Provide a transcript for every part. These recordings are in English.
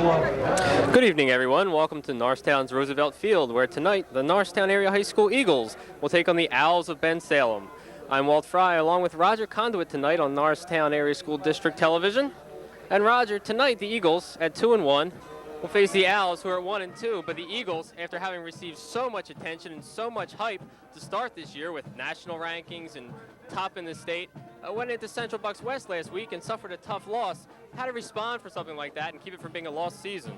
Good evening, everyone. Welcome to Norristown's Roosevelt Field, where tonight the Norristown Area High School Eagles will take on the Owls of Bensalem. I'm Walt Fry, along with Roger Conduit tonight on Norristown Area School District Television. And Roger, tonight the Eagles at 2-1 will face the Owls, who are at 1-2. But the Eagles, after having received so much attention and so much hype to start this year with national rankings and top in the state, went into Central Bucks West last week and suffered a tough loss. How to respond for something like that and keep it from being a lost season?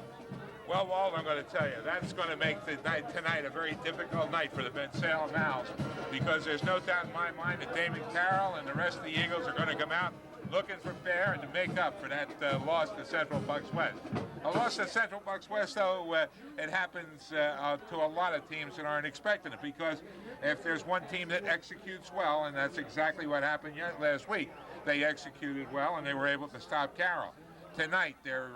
Well, Walt, I'm going to tell you, that's going to make the night tonight a very difficult night for the Bensalem Owls, because there's no doubt in my mind that Damon Carroll and the rest of the Eagles are going to come out looking for fair and to make up for that loss to Central Bucks West. A loss to Central Bucks West, though, it happens to a lot of teams that aren't expecting it, because if there's one team that executes well, and that's exactly what happened last week, they executed well and they were able to stop Carroll. Tonight, their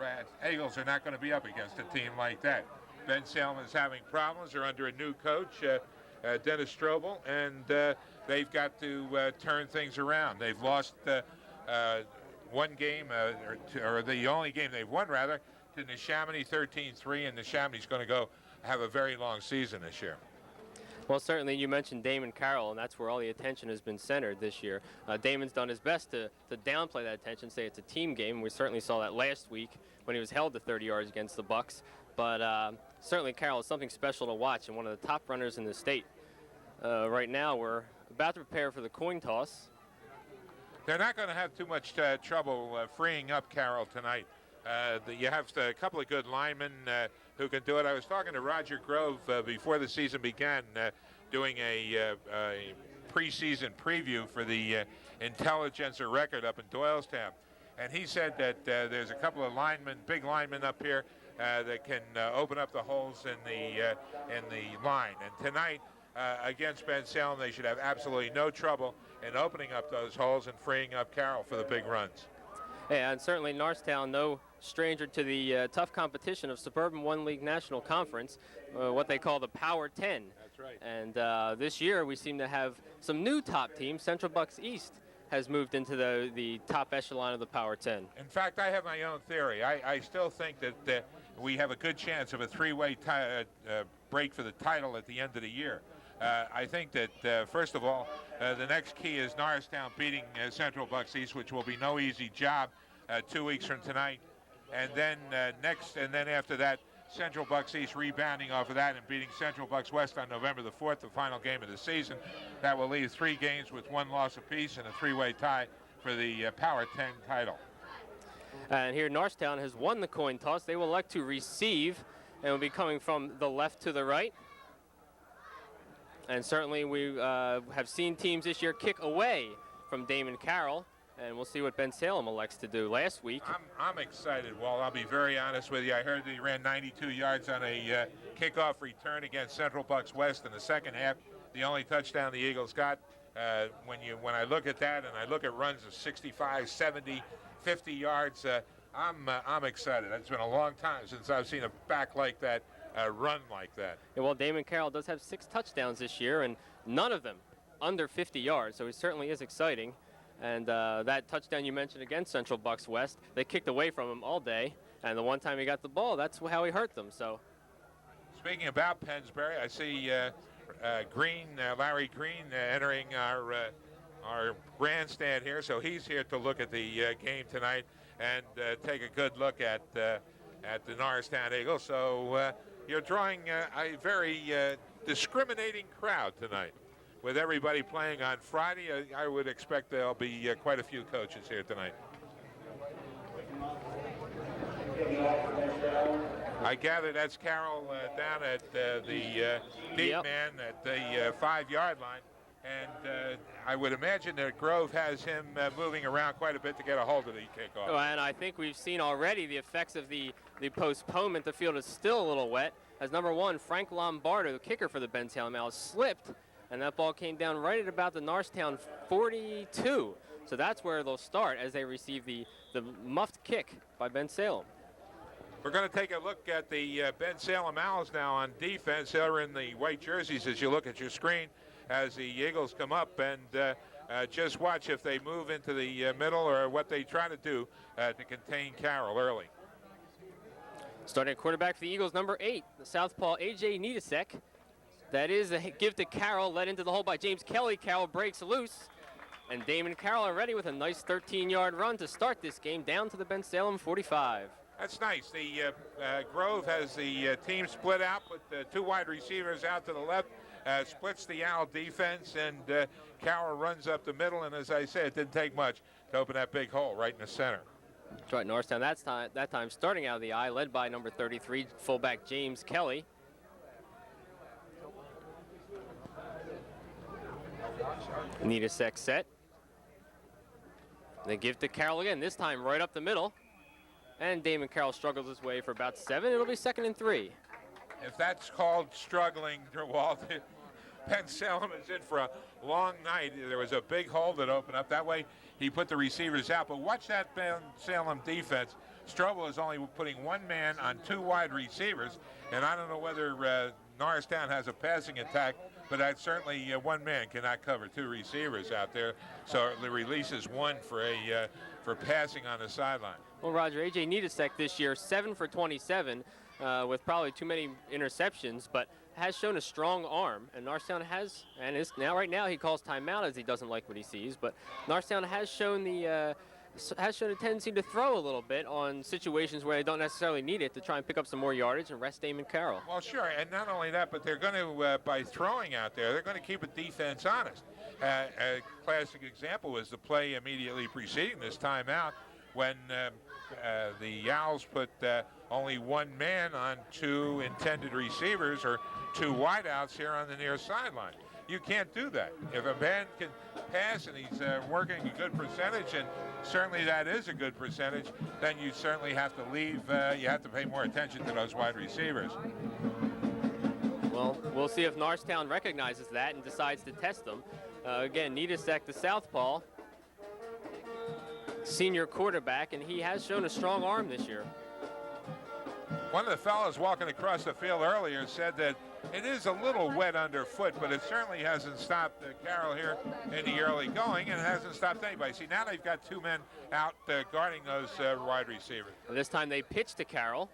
Eagles are not going to be up against a team like that. Bensalem is having problems. They're under a new coach, Dennis Strobel, and they've got to turn things around. They've lost one game, or the only game they've won, rather, to Neshaminy 13-3, and Neshaminy's going to go have a very long season this year. Well, certainly you mentioned Damon Carroll, and that's where all the attention has been centered this year. Damon's done his best to downplay that attention, say it's a team game. We certainly saw that last week when he was held to 30 yards against the Bucks. But certainly Carroll is something special to watch and one of the top runners in the state. Right now we're about to prepare for the coin toss. They're not going to have too much trouble freeing up Carroll tonight. You have a couple of good linemen who can do it. I was talking to Roger Grove before the season began, doing a preseason preview for the Intelligencer record up in Doylestown. And he said that there's a couple of linemen, big linemen up here that can open up the holes in the line. And tonight, against Bensalem, they should have absolutely no trouble in opening up those holes and freeing up Carroll for the big runs. Yeah, and certainly Norristown, no stranger to the tough competition of Suburban One League National Conference, what they call the Power 10. That's right. And this year we seem to have some new top teams. Central Bucks East has moved into the top echelon of the Power 10. In fact, I have my own theory. I still think that we have a good chance of a three-way break for the title at the end of the year. I think that, first of all, the next key is Norristown beating Central Bucks East, which will be no easy job 2 weeks from tonight. And then after that, Central Bucks East rebounding off of that and beating Central Bucks West on November the 4th, the final game of the season. That will leave 3 games with 1 loss apiece and a 3-way tie for the Power 10 title. And here Norristown has won the coin toss. They will elect to receive and will be coming from the left to the right. And certainly we have seen teams this year kick away from Damon Carroll, and we'll see what Bensalem elects to do. Last week, I'm excited. Well, I'll be very honest with you. I heard that he ran 92 yards on a kickoff return against Central Bucks West in the second half. The only touchdown the Eagles got. When I look at that and I look at runs of 65, 70, 50 yards, I'm excited. It's been a long time since I've seen a back like that run like that. Yeah, well, Damon Carroll does have 6 touchdowns this year, and none of them under 50 yards, so he certainly is exciting. And that touchdown you mentioned against Central Bucks West, they kicked away from him all day, and the one time he got the ball, that's how he hurt them. So, speaking about Pennsbury, I see Larry Green entering our grandstand here, so he's here to look at the game tonight and take a good look at the Norristown Eagles. So you're drawing a very discriminating crowd tonight. With everybody playing on Friday, I would expect there'll be quite a few coaches here tonight. I gather that's Carroll down at the deep man at the 5-yard line. And I would imagine that Grove has him moving around quite a bit to get a hold of the kickoff. Oh, and I think we've seen already the effects of the postponement. The field is still a little wet, as number 1, Frank Lombardo, the kicker for the Bensalem Owls, slipped, and that ball came down right at about the Norristown 42. So that's where they'll start as they receive the muffed kick by Bensalem. We're going to take a look at the Bensalem Owls now on defense. They're in the white jerseys as you look at your screen as the Eagles come up, and just watch if they move into the middle or what they try to do to contain Carroll early. Starting at quarterback for the Eagles, number 8, the southpaw A.J. Niedasek. That is a give to Carroll, led into the hole by James Kelly. Carroll breaks loose. And Damon Carroll already with a nice 13-yard run to start this game down to the Bensalem 45. That's nice. The Grove has the team split out, put the 2 wide receivers out to the left, splits the Owl defense, and Carroll runs up the middle. And as I said, it didn't take much to open that big hole right in the center. That's right, Norristown that time starting out of the eye, led by number 33, fullback James Kelly. Niedasek set. They give to Carroll again, this time right up the middle. And Damon Carroll struggles his way for about 7. It'll be 2nd and 3. If that's called struggling, Walt, Bensalem is in for a long night. There was a big hole that opened up. That way he put the receivers out. But watch that Bensalem defense. Strobel is only putting 1 man on 2 wide receivers. And I don't know whether Norristown has a passing attack, but that certainly 1 man cannot cover 2 receivers out there. So it releases 1 for passing on the sideline. Well, Roger, A.J. Niedasek this year, 7 for 27, with probably too many interceptions, but has shown a strong arm. And Norristown has, and is now right now he calls timeout as he doesn't like what he sees. But Norristown has shown a tendency to throw a little bit on situations where they don't necessarily need it to try and pick up some more yardage and rest Damon Carroll. Well, sure, and not only that, but they're going to, by throwing out there, they're going to keep a defense honest. A classic example was the play immediately preceding this timeout when the Owls put only 1 man on 2 intended receivers or 2 wideouts here on the near sideline. You can't do that. If a man can pass and he's working a good percentage, and certainly that is a good percentage, then you certainly have to leave. You have to pay more attention to those wide receivers. Well, we'll see if Norristown recognizes that and decides to test them. Again, Niedasek, the southpaw, senior quarterback, and he has shown a strong arm this year. One of the fellows walking across the field earlier said that it is a little wet underfoot, but it certainly hasn't stopped Carroll here in the early going, and it hasn't stopped anybody. See, now they've got 2 men out guarding those wide receivers. Well, this time they pitch to Carroll,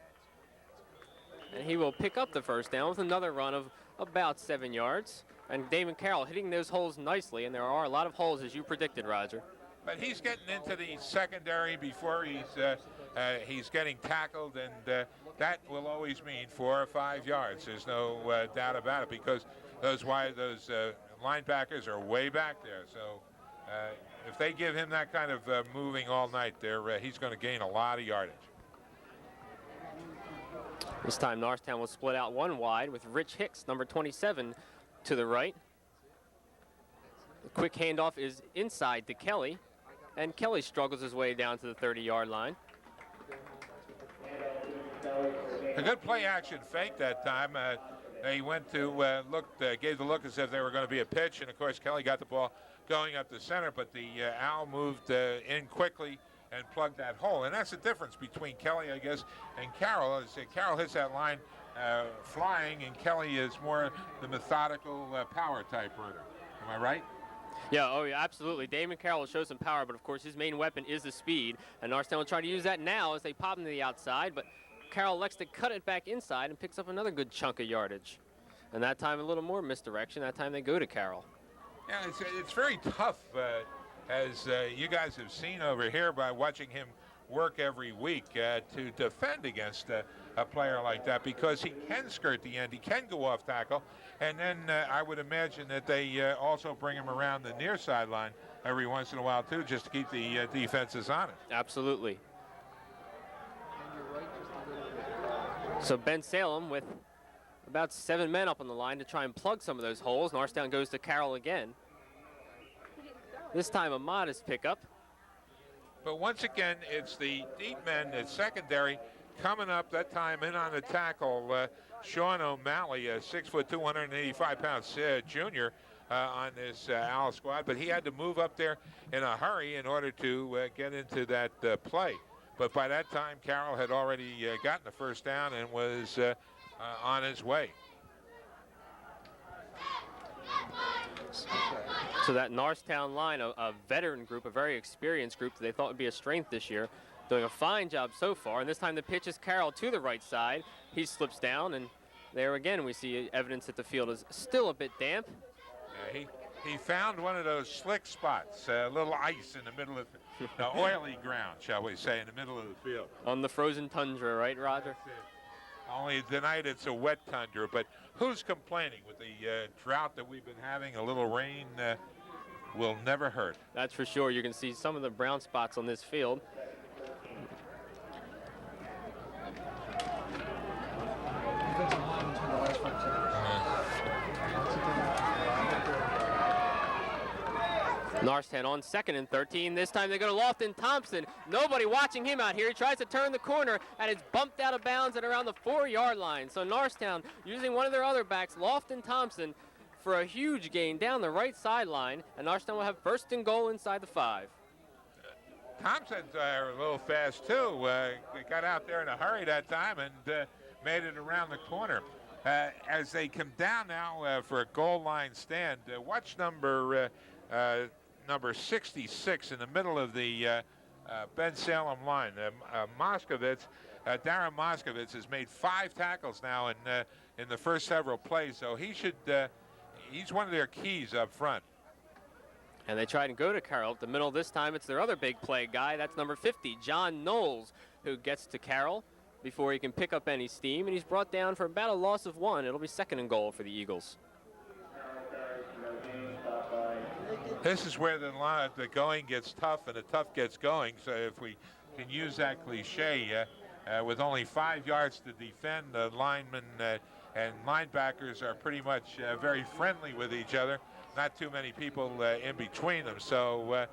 and he will pick up the first down with another run of about 7 yards. And Damon Carroll hitting those holes nicely, and there are a lot of holes, as you predicted, Roger. But he's getting into the secondary before he's getting tackled, and that will always mean 4 or 5 yards. There's no doubt about it, because those linebackers are way back there. So if they give him that kind of moving all night, he's going to gain a lot of yardage. This time Norristown will split out 1 wide with Rich Hicks, number 27, to the right. The quick handoff is inside to Kelly, and Kelly struggles his way down to the 30-yard line. A good play action fake that time. They went to gave the look as if they were going to be a pitch, and of course Kelly got the ball going up the center, but the Owl moved in quickly and plugged that hole. And that's the difference between Kelly, I guess, and Carroll. As Carroll hits that line flying, and Kelly is more the methodical power type runner. Am I right? Yeah, absolutely. Damon Carroll will show some power, but of course his main weapon is the speed. And Norristown will try to use that now as they pop him to the outside, but Carroll elects to cut it back inside and picks up another good chunk of yardage. And that time a little more misdirection. That time they go to Carroll. Yeah, it's very tough, as you guys have seen over here by watching him work every week, to defend against a player like that, because he can skirt the end, he can go off tackle, and then I would imagine that they also bring him around the near sideline every once in a while too, just to keep the defenses on it. Absolutely. So Bensalem with about 7 men up on the line to try and plug some of those holes. Norristown goes to Carroll again. This time a modest pickup. But once again, it's the deep men at secondary coming up, that time in on the tackle. Sean O'Malley, a 6', 285-pound junior on this Owl squad, but he had to move up there in a hurry in order to get into that play. But by that time, Carroll had already gotten the first down and was on his way. So that Norristown line, a veteran group, a very experienced group that they thought would be a strength this year, doing a fine job so far. And this time the pitch is Carroll to the right side. He slips down, and there again we see evidence that the field is still a bit damp. He found one of those slick spots, a little ice in the middle of the oily ground, shall we say, in the middle of the field. On the frozen tundra, right, Roger? Only tonight it's a wet tundra, but who's complaining with the drought that we've been having? A little rain will never hurt. That's for sure. You can see some of the brown spots on this field. Norristown on 2nd and 13. This time they go to Lofton Thompson. Nobody watching him out here. He tries to turn the corner, and it's bumped out of bounds at around the 4-yard line. So Norristown using one of their other backs, Lofton Thompson, for a huge gain down the right sideline, and Norristown will have 1st and goal inside the 5. Thompson's a little fast, too. Got out there in a hurry that time and made it around the corner. As they come down now for a goal line stand, watch number 66 in the middle of the Bensalem line. Moskovitz, Darren Moskovitz has made 5 tackles now in the first several plays, so he's one of their keys up front. And they try to go to Carroll at the middle. This time it's their other big play guy. That's number 50, John Knowles, who gets to Carroll before he can pick up any steam, and he's brought down for about a loss of 1. It'll be 2nd and goal for the Eagles. This is where the going gets tough and the tough gets going. So if we can use that cliche, with only 5 yards to defend, the linemen and linebackers are pretty much very friendly with each other. Not too many people in between them. So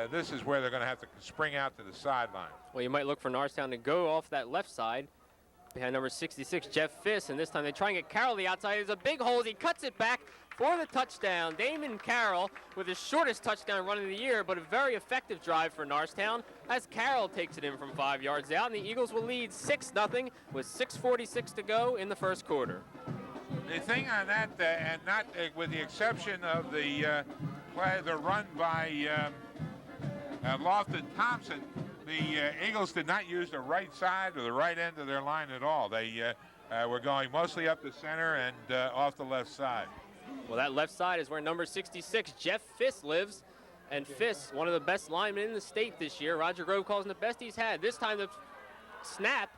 this is where they're going to have to spring out to the sideline. Well, you might look for Norristown to go off that left side behind number 66, Jeff Fiss, and this time they try and get Carroll the outside. There's a big hole. He cuts it back for the touchdown. Damon Carroll with his shortest touchdown run of the year, but a very effective drive for Norristown as Carroll takes it in from 5 yards out, and the Eagles will lead 6-0 with 6:46 to go in the first quarter. The thing on that, and not with the exception of the run by Lofton Thompson, the Eagles did not use the right side or the right end of their line at all. They were going mostly up the center and off the left side. Well, that left side is where number 66, Jeff Fiss, lives. And Fiss, one of the best linemen in the state this year. Roger Grove calls him the best he's had. This time the snap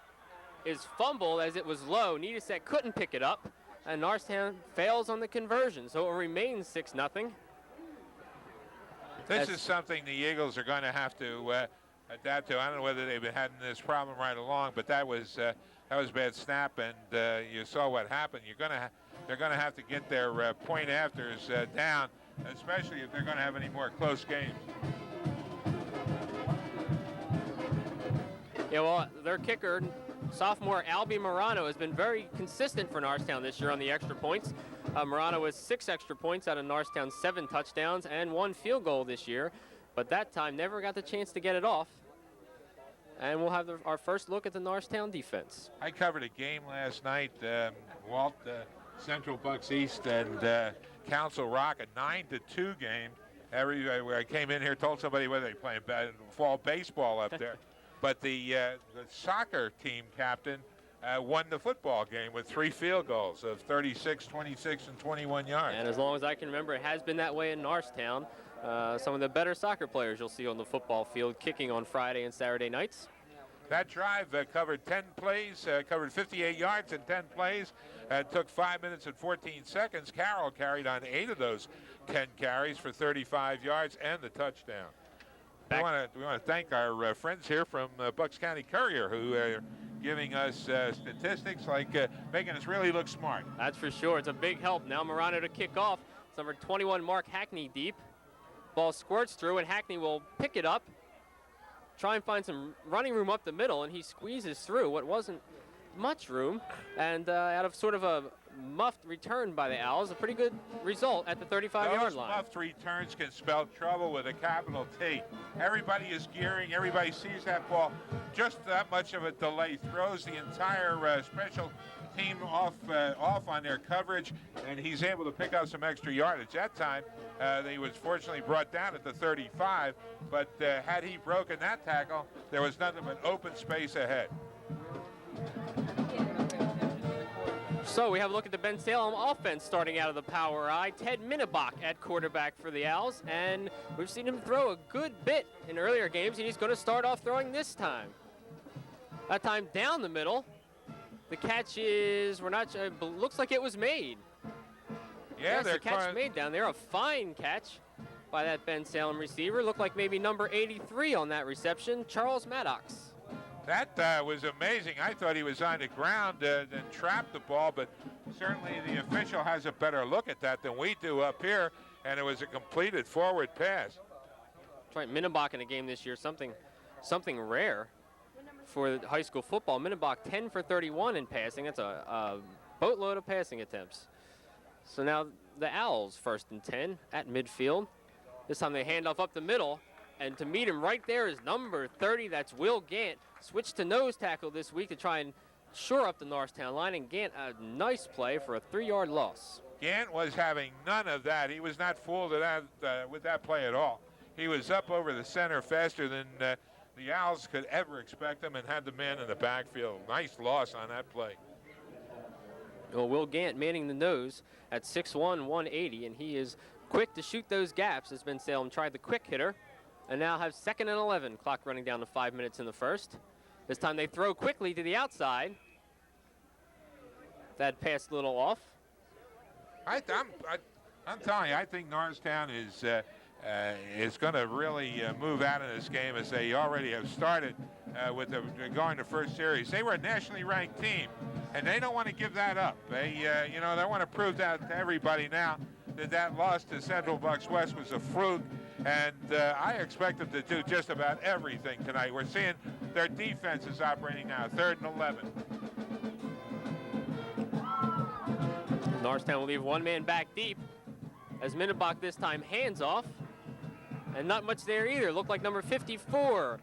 is fumbled as it was low. Needesek couldn't pick it up, and Norristown fails on the conversion, so it remains 6-0. This is something the Eagles are going to have to adapt to. I don't know whether they've been having this problem right along, but that was a bad snap, and you saw what happened. They're going to have to get their point afters down, especially if they're going to have any more close games. Yeah, well, their kicker, sophomore Albie Morano, has been very consistent for Norristown this year on the extra points. Morano has 6 extra points out of Norristown's 7 touchdowns and 1 field goal this year, but that time never got the chance to get it off. And we'll have our first look at the Norristown defense. I covered a game last night, Walt, Central Bucks East and Council Rock, a 9-2 game. Where I came in here, told somebody whether they playing fall baseball up there. But the soccer team captain won the football game with 3 field goals of 36, 26, and 21 yards. And as long as I can remember, it has been that way in Norristown. Some of the better soccer players you'll see on the football field kicking on Friday and Saturday nights. That drive covered 10 plays, covered 58 yards in 10 plays, and took 5 minutes and 14 seconds. Carroll carried on 8 of those 10 carries for 35 yards and the touchdown. We want to thank our friends here from Bucks County Courier who are giving us statistics like making us really look smart. That's for sure. It's a big help. Now Morano to kick off. It's number 21, Mark Hackney, deep. Ball squirts through, and Hackney will pick it up, try and find some running room up the middle, and he squeezes through what wasn't much room, and out of sort of a muffed return by the Owls, a pretty good result at the 35-yard line. Those muffed returns can spell trouble with a capital T. Everybody is gearing, everybody sees that ball, just that much of a delay throws the entire special team off on their coverage, and he's able to pick up some extra yardage. That time, he was fortunately brought down at the 35, but had he broken that tackle, there was nothing but open space ahead. So we have a look at the Bensalem offense starting out of the power I. Ted Minibach at quarterback for the Owls, and we've seen him throw a good bit in earlier games, and he's going to start off throwing this time. That time down the middle. The catch is, looks like it was made. Yeah, the catch made down there. A fine catch by that Bensalem receiver. Looked like maybe number 83 on that reception, Charles Maddox. That was amazing. I thought he was on the ground and trapped the ball, but certainly the official has a better look at that than we do up here, and it was a completed forward pass. That's right, Minibach in a game this year, something rare for high school football. Minibach 10 for 31 in passing. That's a boatload of passing attempts. So now the Owls 1st and 10 at midfield. This time they hand off up the middle, and to meet him right there is number 30, that's Will Gant. Switched to nose tackle this week to try and shore up the Norristown line, and Gant, a nice play for a 3-yard loss. Gant was having none of that. He was not fooled with that play at all. He was up over the center faster than the Owls could ever expect him, and had the man in the backfield. Nice loss on that play. Well, Will Gant manning the nose at 6'1", 180, and he is quick to shoot those gaps as Bensalem tried the quick hitter, and now have 2nd and 11. Clock running down to 5 minutes in the first. This time they throw quickly to the outside. That passed a little off. I'm telling you, I think Norristown is going to really move out of this game, as they already have started with going to first series. They were a nationally ranked team, and they don't want to give that up. They want to prove that to everybody now that loss to Central Bucks West was a fluke, and I expect them to do just about everything tonight. We're seeing their defense is operating now, 3rd and 11. Norristown will leave one man back deep as Minibach this time hands off. And not much there either. Looked like number 54,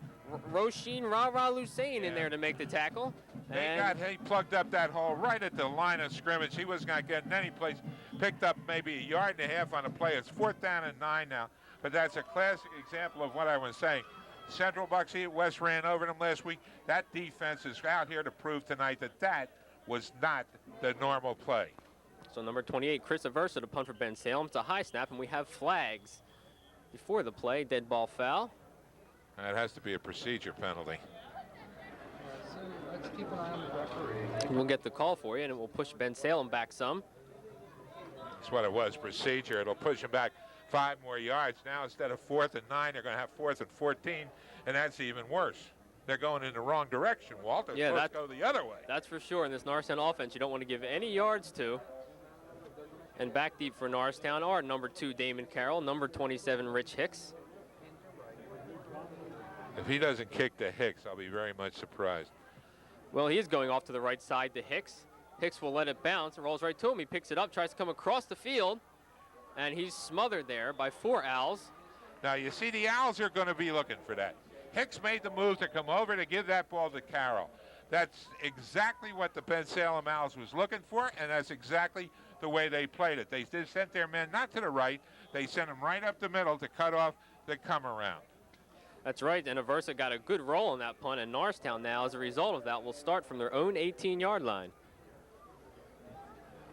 Roisin Rara Lusain in there to make the tackle. He plugged up that hole right at the line of scrimmage. He was not getting any place. Picked up maybe a yard and a half on a play. It's 4th down and 9 now. But that's a classic example of what I was saying. Central Bucks West ran over them last week. That defense is out here to prove tonight that was not the normal play. So number 28, Chris Aversa to punt for Bensalem. It's a high snap, and we have flags before the play. Dead ball foul. That has to be a procedure penalty. So let's keep an eye on the referee. We'll get the call for you, and it will push Bensalem back some. That's what it was, procedure. It'll push them back 5 more yards. Now instead of 4th and 9, they're going to have 4th and 14, and that's even worse. They're going in the wrong direction, Walt. They're supposed to go the other way. That's for sure. In this Norristown offense, you don't want to give any yards to. And back deep for Norristown are number 2, Damon Carroll, number 27, Rich Hicks. If he doesn't kick to Hicks, I'll be very much surprised. Well, he is going off to the right side to Hicks. Hicks will let it bounce and rolls right to him. He picks it up, tries to come across the field, and he's smothered there by 4 Owls. Now, you see, the Owls are going to be looking for that. Hicks made the move to come over to give that ball to Carroll. That's exactly what the Bensalem Owls was looking for, and that's exactly the way they played it. They did sent their men not to the right. They sent them right up the middle to cut off the come around. That's right, and Aversa got a good roll on that punt, and Norristown now, as a result of that, will start from their own 18-yard line.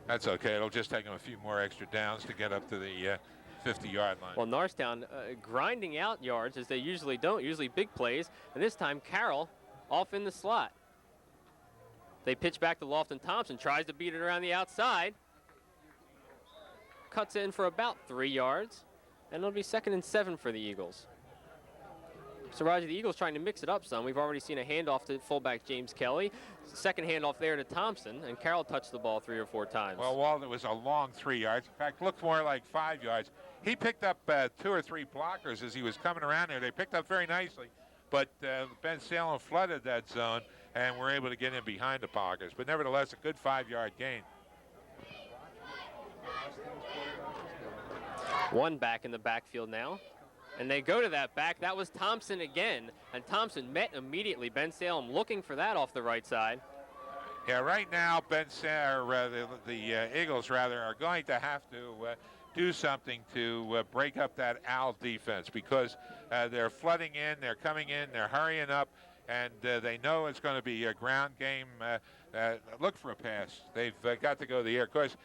That's okay. It'll just take them a few more extra downs to get up to the 50-yard line. Well, Norristown grinding out yards as they usually don't, usually big plays, and this time Carroll off in the slot. They pitch back to Lofton Thompson, tries to beat it around the outside. Cuts in for about 3 yards, and it'll be 2nd and 7 for the Eagles. So, Roger, the Eagles trying to mix it up some. We've already seen a handoff to fullback James Kelly. Second handoff there to Thompson, and Carroll touched the ball 3 or 4 times. Well, Walt, it was a long 3 yards. In fact, looked more like 5 yards. He picked up 2 or 3 blockers as he was coming around there. They picked up very nicely, but Bensalem flooded that zone and were able to get in behind the blockers. But nevertheless, a good 5-yard gain. One back in the backfield now. And they go to that back. That was Thompson again. And Thompson met immediately. Bensalem looking for that off the right side. Yeah, right now, the Eagles rather are going to have to do something to break up that Owl defense, because they're flooding in, they're coming in, they're hurrying up, and they know it's going to be a ground game. Look for a pass. They've got to go to the air. Of course,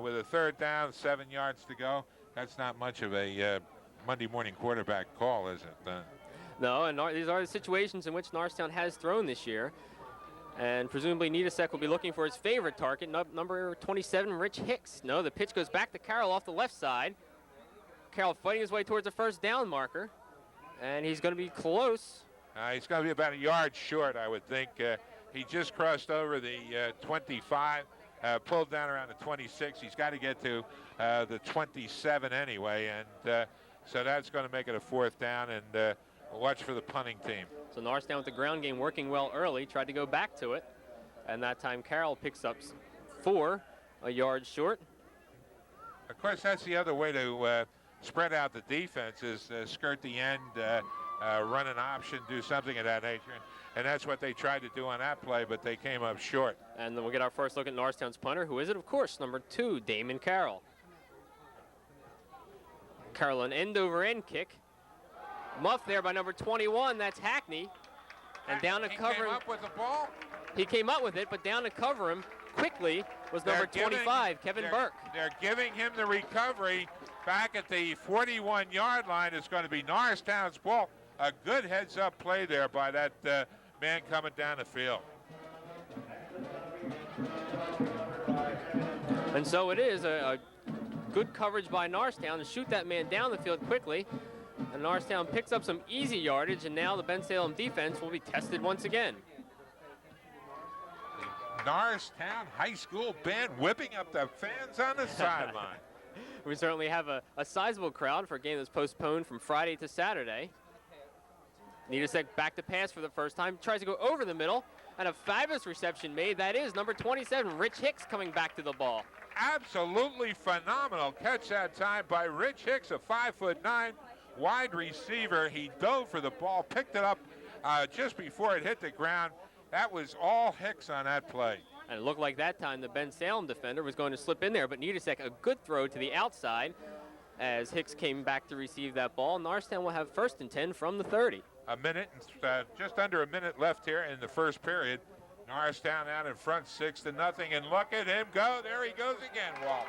with a third down, 7 yards to go, that's not much of a Monday morning quarterback call, is it? No, and these are the situations in which Norristown has thrown this year. And presumably Nidasek will be looking for his favorite target, number 27, Rich Hicks. No, the pitch goes back to Carroll off the left side. Carroll fighting his way towards the first down marker. And he's going to be close. He's going to be about a yard short, I would think. He just crossed over the 25, pulled down around the 26. He's got to get to the 27 anyway. And so that's going to make it a fourth down. And watch for the punting team. So Norristown with the ground game working well early, tried to go back to it. And that time Carroll picks up 4, a yard short. Of course, that's the other way to spread out the defense, is skirt the end, run an option, do something of that nature. And that's what they tried to do on that play, but they came up short. And then we'll get our first look at Norristown's punter. Who is it? Of course, number 2, Damon Carroll. Carroll, an end-over-end kick. Muffed there by number 21, that's Hackney. And down to cover him. He came up with the ball? He came up with it, but down to cover him quickly was number 25, Kevin Burke. They're giving him the recovery back at the 41-yard line. It's going to be Norristown's ball. A good heads-up play there by that man coming down the field. And so it is a good coverage by Norristown to shoot that man down the field quickly. And Norristown picks up some easy yardage, and now the Bensalem defense will be tested once again. Norristown High School band whipping up the fans on the sideline. We certainly have a sizable crowd for a game that's postponed from Friday to Saturday. Nidasek back to pass for the first time, tries to go over the middle, and a fabulous reception made. That is number 27, Rich Hicks, coming back to the ball. Absolutely phenomenal catch that time by Rich Hicks, a 5'9" wide receiver. He dove for the ball, picked it up just before it hit the ground. That was all Hicks on that play. And it looked like that time the Bensalem defender was going to slip in there, but Nidasek, a good throw to the outside as Hicks came back to receive that ball. Norristown will have 1st and 10 from the 30. A minute, just under a minute left here in the first period. Norristown out in front 6-0, and look at him go. There he goes again, Walt.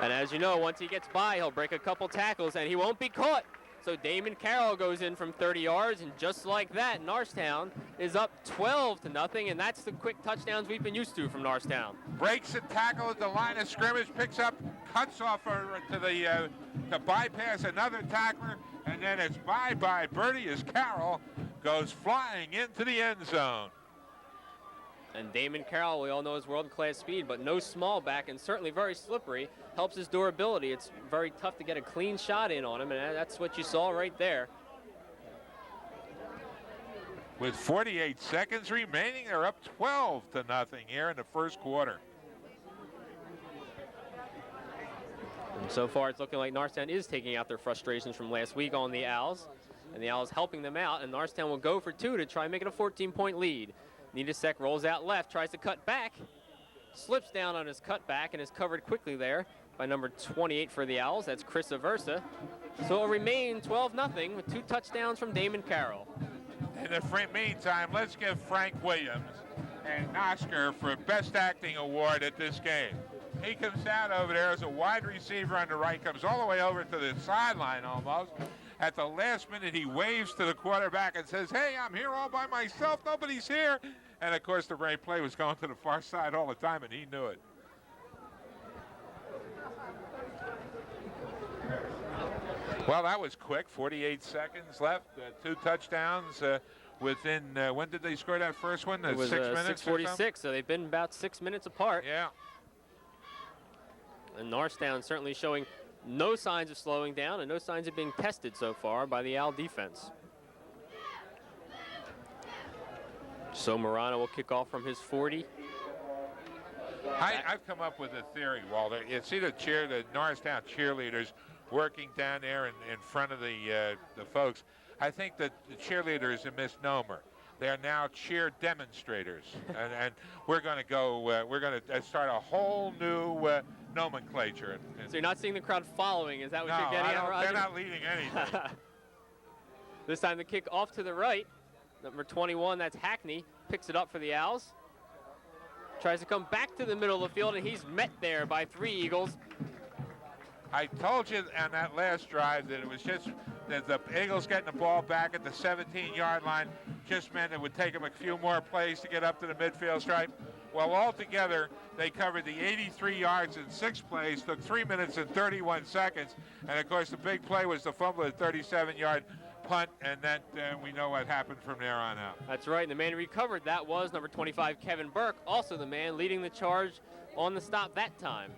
And as you know, once he gets by, he'll break a couple tackles, and he won't be caught. So Damon Carroll goes in from 30 yards, and just like that, Norristown is up 12-0, and that's the quick touchdowns we've been used to from Norristown. Breaks a tackle at the line of scrimmage, picks up, cuts off to bypass another tackler, and then it's bye-bye birdie as Carroll goes flying into the end zone. And Damon Carroll, we all know his world-class speed, but no small back and certainly very slippery, helps his durability. It's very tough to get a clean shot in on him, and that's what you saw right there. With 48 seconds remaining, they're up 12-0 here in the first quarter. And so far, it's looking like Norristown is taking out their frustrations from last week on the Owls, and the Owls helping them out, and Norristown will go for 2 to try and make it a 14-point lead. Nidasek rolls out left, tries to cut back, slips down on his cutback, and is covered quickly there by number 28 for the Owls. That's Chris Aversa. So it'll remain 12-0 with 2 touchdowns from Damon Carroll. In the meantime, let's give Frank Williams an Oscar for Best Acting Award at this game. He comes out over there as a wide receiver on the right, comes all the way over to the sideline almost. At the last minute, he waves to the quarterback and says, "Hey, I'm here all by myself. Nobody's here." And, of course, the right play was going to the far side all the time, and he knew it. Well, that was quick. 48 seconds left. 2 touchdowns within, when did they score that first one? It was 6 minutes 6:46, so they've been about 6 minutes apart. Yeah. And Norristown certainly showing no signs of slowing down and no signs of being tested so far by the Owl defense. So Morano will kick off from his 40. I've come up with a theory, Walter. You see the Norristown cheerleaders working down there in front of the folks. I think that the cheerleader is a misnomer. They're now cheer demonstrators, and we're going to go. We're going to start a whole new nomenclature. So you're not seeing the crowd following. Is that what you're getting at, Roger? They're not leading anything. This time the kick off to the right. Number 21, that's Hackney, picks it up for the Owls. Tries to come back to the middle of the field, and he's met there by 3 Eagles. I told you on that last drive that it was just that the Eagles getting the ball back at the 17-yard line just meant it would take them a few more plays to get up to the midfield stripe. Well, altogether, they covered the 83 yards in 6 plays, took 3 minutes and 31 seconds, and of course the big play was the fumble at 37-yard punt, and that we know what happened from there on out. That's right, and the man who recovered that was number 25, Kevin Burke, also the man leading the charge on the stop that time.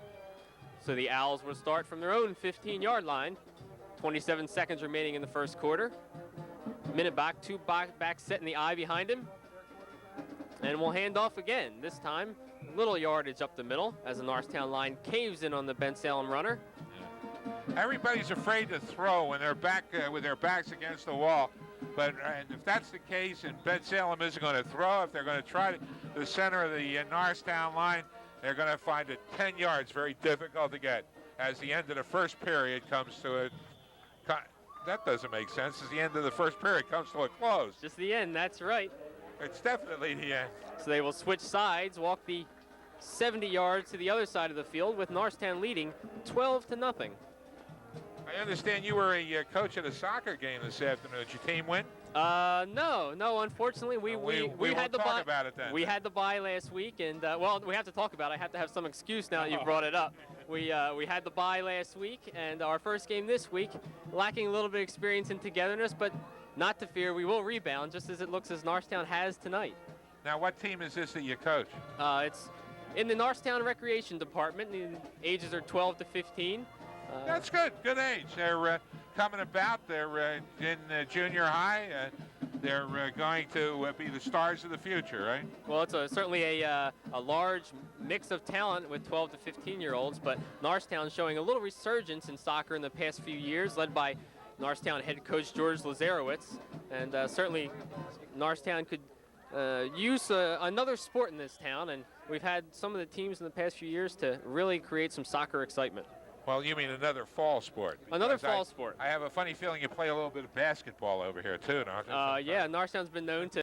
So the Owls will start from their own 15-yard line. 27 seconds remaining in the first quarter. Minute back, 2 back set in the eye behind him. And we'll hand off again. This time, little yardage up the middle as the Norristown line caves in on the Bensalem runner. Everybody's afraid to throw when they're back with their backs against the wall. But if that's the case, and Bensalem isn't going to throw, if they're going to try the center of the Norristown line, they're going to find it 10 yards very difficult to get as the end of the first period comes to a... That doesn't make sense as the end of the first period comes to a close. Just the end, that's right. It's definitely the end. So they will switch sides, walk the 70 yards to the other side of the field with Norristown leading 12-0. I understand you were a coach at a soccer game this afternoon. Did your team win? No. Unfortunately, we had the bye. About it then. We had the bye last week, and well, we have to talk about it. I have to have some excuse now that you brought it up. We had the bye last week, and our first game this week, lacking a little bit of experience and togetherness, but not to fear, we will rebound just as it looks as Norristown has tonight. Now, what team is this that you coach? It's in the Norristown Recreation Department. The ages are 12 to 15. That's good. Good age. They're coming about. They're in junior high. They're going to be the stars of the future, right? Well, it's certainly a large mix of talent with 12 to 15-year-olds, but Norristown showing a little resurgence in soccer in the past few years, led by Norristown head coach George Lazarowitz. And certainly Norristown could use another sport in this town, and we've had some of the teams in the past few years to really create some soccer excitement. Well, you mean another fall sport? Another fall sport. I have a funny feeling you play a little bit of basketball over here, too, don't you? Yeah, Norristown's been known to